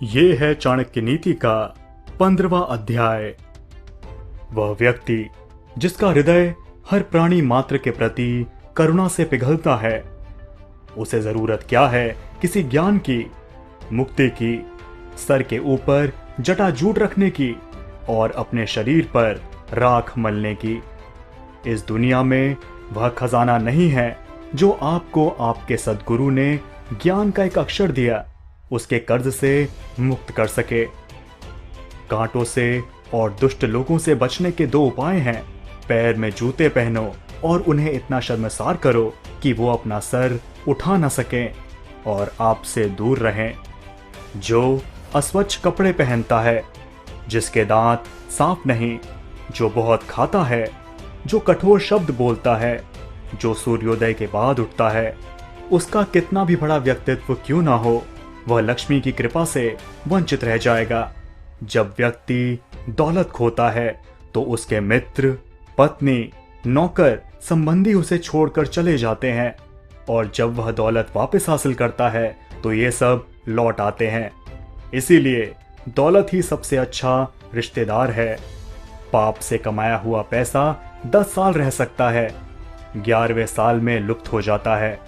ये है चाणक्य नीति का 15वां अध्याय। वह व्यक्ति जिसका हृदय हर प्राणी मात्र के प्रति करुणा से पिघलता है, उसे जरूरत क्या है किसी ज्ञान की, मुक्ति की, सर के ऊपर जटाजूट रखने की और अपने शरीर पर राख मलने की। इस दुनिया में वह खजाना नहीं है जो आपको आपके सद्गुरु ने ज्ञान का एक अक्षर दिया उसके कर्ज से मुक्त कर सके। कांटों से और दुष्ट लोगों से बचने के दो उपाय हैं। पैर में जूते पहनो और उन्हें इतना शर्मसार करो कि वो अपना सर उठा न सकें और आपसे दूर रहें। जो अस्वच्छ कपड़े पहनता है, जिसके दांत साफ नहीं, जो बहुत खाता है, जो कठोर शब्द बोलता है, जो सूर्योदय के बाद उठता है, उसका कितना भी बड़ा व्यक्तित्व क्यों ना हो, वह लक्ष्मी की कृपा से वंचित रह जाएगा। जब व्यक्ति दौलत खोता है तो उसके मित्र, पत्नी, नौकर, संबंधी उसे छोड़कर चले जाते हैं, और जब वह दौलत वापस हासिल करता है तो ये सब लौट आते हैं। इसीलिए दौलत ही सबसे अच्छा रिश्तेदार है। पाप से कमाया हुआ पैसा 10 साल रह सकता है, 11वें साल में लुप्त हो जाता है।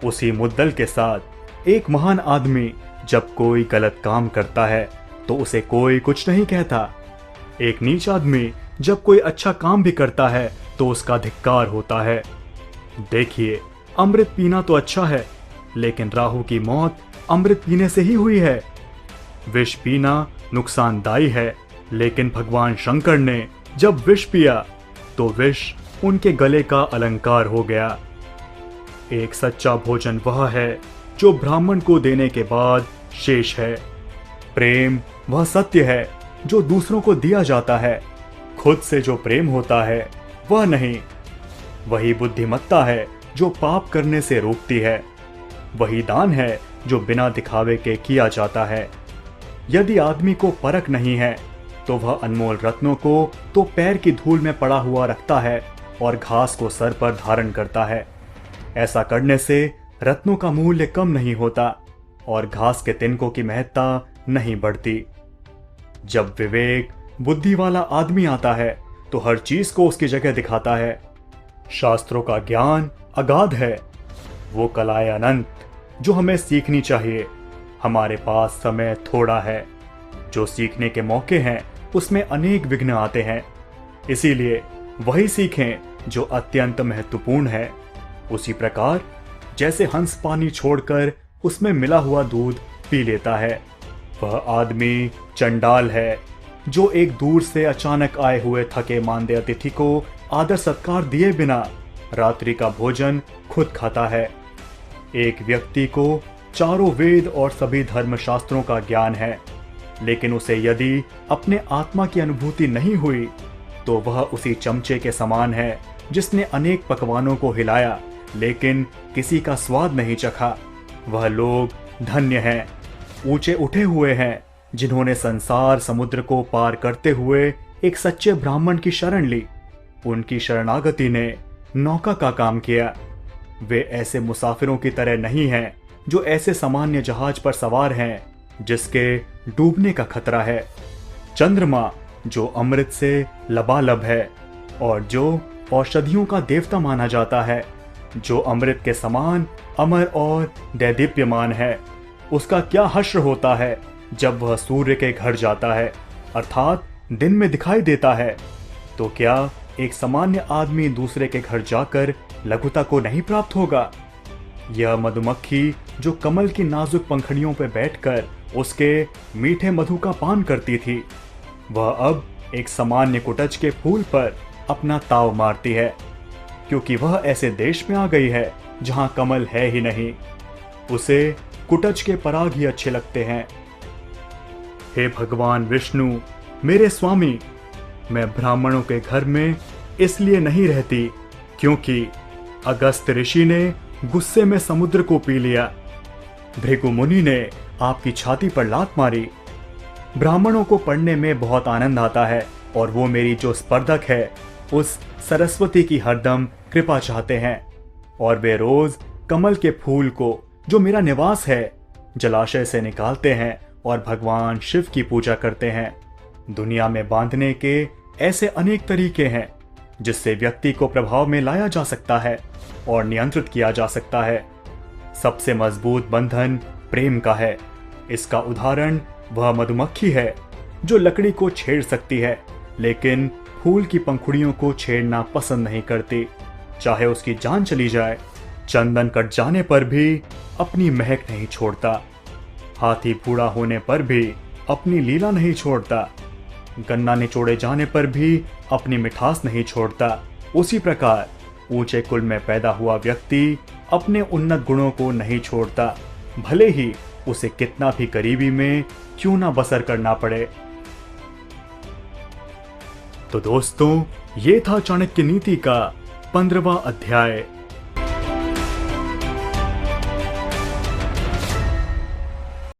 उसी मुद्दल के साथ एक महान आदमी जब कोई गलत काम करता है तो उसे कोई कुछ नहीं कहता। एक नीच आदमी जब कोई अच्छा काम भी करता है तो उसका धिक्कार होता है। देखिए, अमृत पीना तो अच्छा है, लेकिन राहु की मौत अमृत पीने से ही हुई है। विष पीना नुकसानदायी है, लेकिन भगवान शंकर ने जब विष पिया तो विष उनके गले का अलंकार हो गया। एक सच्चा भोजन वह है जो ब्राह्मण को देने के बाद शेष है। प्रेम वह सत्य है जो दूसरों को दिया जाता है। खुद से जो प्रेम होता है वह नहीं। वही बुद्धिमत्ता है जो पाप करने से रोकती है। वही दान है जो बिना दिखावे के किया जाता है। यदि आदमी को परख नहीं है तो वह अनमोल रत्नों को तो पैर की धूल में पड़ा हुआ रखता है और घास को सर पर धारण करता है। ऐसा करने से रत्नों का मूल्य कम नहीं होता और घास के तिनकों की महत्ता नहीं बढ़ती। जब विवेक बुद्धि वाला आदमी आता है तो हर चीज को उसकी जगह दिखाता है। शास्त्रों का ज्ञान अगाध है, वो कलाएं अनंत जो हमें सीखनी चाहिए। हमारे पास समय थोड़ा है। जो सीखने के मौके हैं उसमें अनेक विघ्न आते हैं, इसीलिए वही सीखें जो अत्यंत महत्वपूर्ण है। उसी प्रकार जैसे हंस पानी छोड़कर उसमें मिला हुआ दूध पी लेता है, वह आदमी चंडाल है जो एक दूर से अचानक आए हुए थके मांदे अतिथि को आदर सत्कार दिए बिना रात्रि का भोजन खुद खाता है। एक व्यक्ति को चारों वेद और सभी धर्मशास्त्रों का ज्ञान है, लेकिन उसे यदि अपने आत्मा की अनुभूति नहीं हुई तो वह उसी चमचे के समान है जिसने अनेक पकवानों को हिलाया लेकिन किसी का स्वाद नहीं चखा। वह लोग धन्य हैं, ऊंचे उठे हुए हैं, जिन्होंने संसार समुद्र को पार करते हुए एक सच्चे ब्राह्मण की शरण ली। उनकी शरणागति ने नौका का काम किया। वे ऐसे मुसाफिरों की तरह नहीं हैं जो ऐसे सामान्य जहाज पर सवार हैं जिसके डूबने का खतरा है। चंद्रमा जो अमृत से लबालब है और जो औषधियों का देवता माना जाता है, जो अमृत के समान अमर और दैदीप्यमान है, उसका क्या हश्र होता है जब वह सूर्य के घर जाता है, अर्थात दिन में दिखाई देता है। तो क्या एक सामान्य आदमी दूसरे के घर जाकर लघुता को नहीं प्राप्त होगा? यह मधुमक्खी जो कमल की नाजुक पंखड़ियों पर बैठकर उसके मीठे मधु का पान करती थी, वह अब एक सामान्य कुटज के फूल पर अपना ताव मारती है, क्योंकि वह ऐसे देश में आ गई है जहां कमल है ही नहीं। उसे कुटज के पराग ही अच्छे लगते हैं। हे भगवान विष्णु, मेरे स्वामी, मैं ब्राह्मणों के घर में इसलिए नहीं रहती क्योंकि अगस्त ऋषि ने गुस्से में समुद्र को पी लिया। भृगु मुनि ने आपकी छाती पर लात मारी। ब्राह्मणों को पढ़ने में बहुत आनंद आता है और वो मेरी जो स्पर्धक है उस सरस्वती की हरदम कृपा चाहते हैं, और वे रोज कमल के फूल को जो मेरा निवास है जलाशय से निकालते हैं और भगवान शिव की पूजा करते हैं। दुनिया में बांधने के ऐसे अनेक तरीके हैं जिससे व्यक्ति को प्रभाव में लाया जा सकता है और नियंत्रित किया जा सकता है। सबसे मजबूत बंधन प्रेम का है। इसका उदाहरण वह मधुमक्खी है जो लकड़ी को छेड़ सकती है लेकिन फूल की पंखुड़ियों को छेड़ना पसंद नहीं करती, चाहे उसकी जान चली जाए। चंदन कट जाने पर भी अपनी महक नहीं छोड़ता। हाथी बूढ़ा होने पर भी अपनी लीला नहीं छोड़ता। गन्ना निचोड़े जाने पर भी अपनी मिठास नहीं छोड़ता। उसी प्रकार ऊंचे कुल में पैदा हुआ व्यक्ति अपने उन्नत गुणों को नहीं छोड़ता, भले ही उसे कितना भी गरीबी में क्यों ना बसर करना पड़े। तो दोस्तों, ये था चाणक्य नीति का 15वां अध्याय।